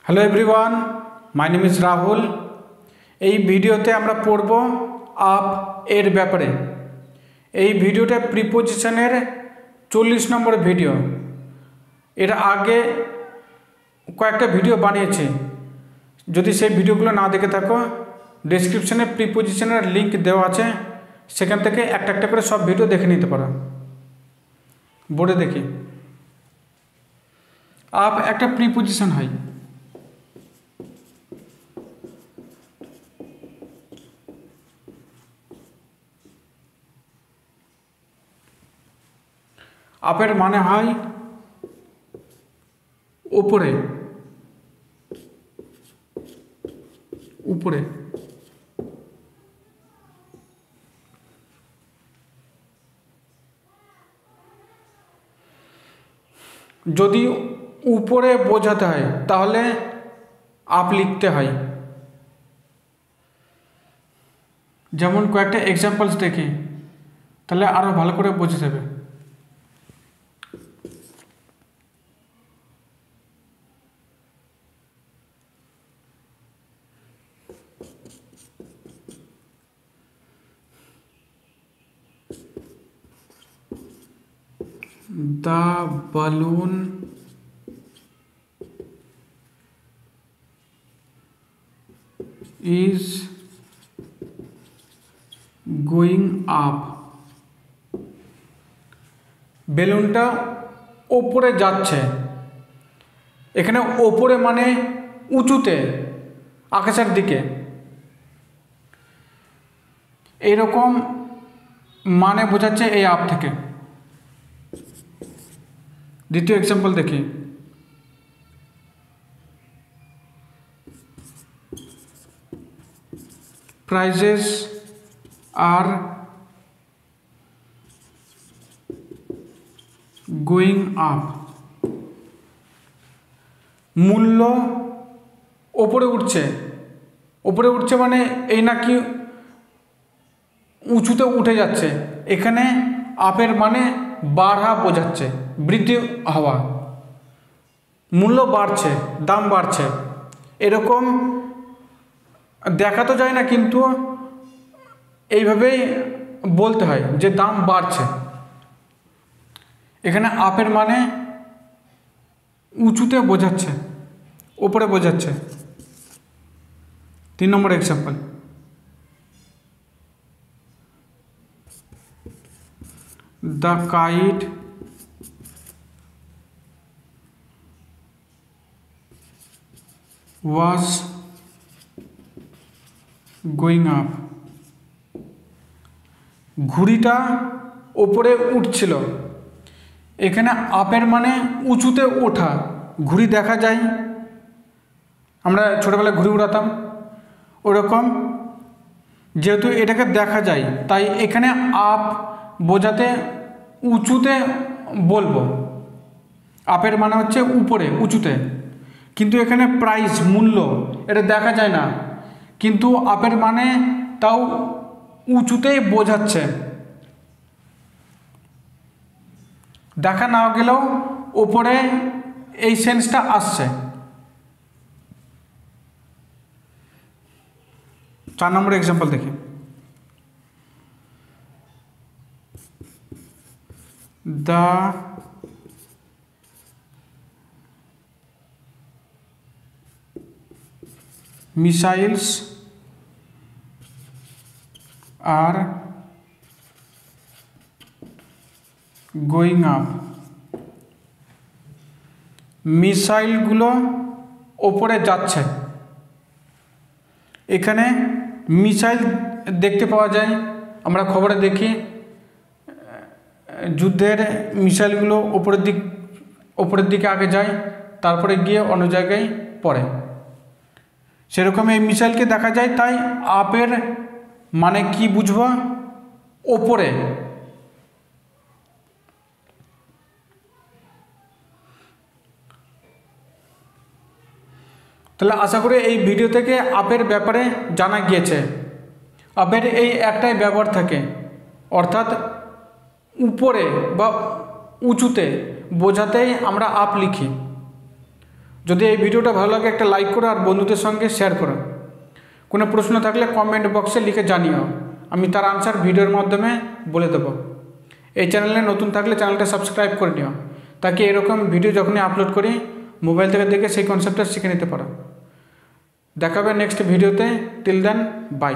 Hello everyone, my name is Rahul. এই ভিডিওতে আমরা পড়ব আপ এর ব্যাপারে। এই ভিডিওটা প্রিপোজিশনের 40 নম্বর ভিডিও। এর আগে কয়েকটা ভিডিও বানিয়েছি, যদি সেই ভিডিওগুলো না দেখে থাকো ডেসক্রিপশনে প্রিপোজিশনের লিঙ্ক দেওয়া আছে, সেখান থেকে একটা একটা করে সব ভিডিও দেখে নিতে পারো। বোর্ডে দেখি, আপ একটা প্রিপোজিশন হয়। আপের মানে হয় উপরে, উপরে। যদি উপরে বোঝাতে হয় তাহলে আপ লিখতে হয়। যেমন কয়েকটা এক্সাম্পলস দেখি, তাহলে আরো ভালো করে বোঝা যাবে। The balloon is going up. বেলুনটা ওপরে যাচ্ছে। এখানে ওপরে মানে উঁচুতে, আকাশের দিকে। এইরকম মানে বোঝাচ্ছে এই আপ থেকে। দ্বিতীয় এক্সাম্পল দেখি, prices are going up. মূল্য ওপরে উঠছে। ওপরে উঠছে মানে এই নাকি উঁচুতে উঠে যাচ্ছে। এখানে আপের মানে বাড়া বোঝাচ্ছে, বৃদ্ধি হওয়া। মূল্য বাড়ছে, দাম বাড়ছে। এরকম দেখা তো যায় না, কিন্তু এইভাবেই বলতে হয় যে দাম বাড়ছে। এখানে আপের মানে উঁচুতে বোঝাচ্ছে, উপরে বোঝাচ্ছে। 3 number example, the kite was going up. ঘুড়িটা ওপরে উঠছিল। এখানে আপের মানে উঁচুতে ওঠা। ঘুড়ি দেখা যায়, আমরা ছোটোবেলায় ঘুড়ি উড়াতাম, ওরকম যেহেতু এটাকে দেখা যায় তাই এখানে আপ বোঝাতে উঁচুতে বলবো। আপের মানে হচ্ছে উপরে, উঁচুতে। কিন্তু এখানে প্রাইস, মূল্য, এটা দেখা যায় না, কিন্তু আপের মানে তাও উঁচুতেই বোঝাচ্ছে। দেখা না গেলেও ওপরে এই সেন্সটা আসছে। 4 নম্বর এক্সাম্পল দেখি, the missiles are going up. মিসাইলগুলো ওপরে যাচ্ছে। এখানে মিসাইল দেখতে পাওয়া যায়, আমরা খবরে দেখি যুদ্ধের মিসাইলগুলো ওপরের দিকে আগে যায়, তারপরে গিয়ে অন্য জায়গায় পড়ে। সেরকম এই মিসাইলকে দেখা যায়, তাই আপের মানে কি বুঝবো? ওপরে। তাহলে আশা করি এই ভিডিও থেকে আপের ব্যাপারে জানা গিয়েছে। আপের এই একটাই ব্যবহার থাকে, অর্থাৎ উপরে বা উঁচুতে বোঝাতেই আমরা আপ লিখি। যদি এই ভিডিওটা ভালো লাগে একটা লাইক করো আর বন্ধুদের সঙ্গে শেয়ার করো। কোনো প্রশ্ন থাকলে কমেন্ট বক্সে লিখে জানিও, আমি তার আনসার ভিডিওর মাধ্যমে বলে দেবো। এই চ্যানেলে নতুন থাকলে চ্যানেলটা সাবস্ক্রাইব করে নিও, তাকে এরকম ভিডিও যখনই আপলোড করি মোবাইল থেকে দেখে সেই কনসেপ্টটা শিখে নিতে পারো। দেখাবে নেক্সট ভিডিওতে। Till then by.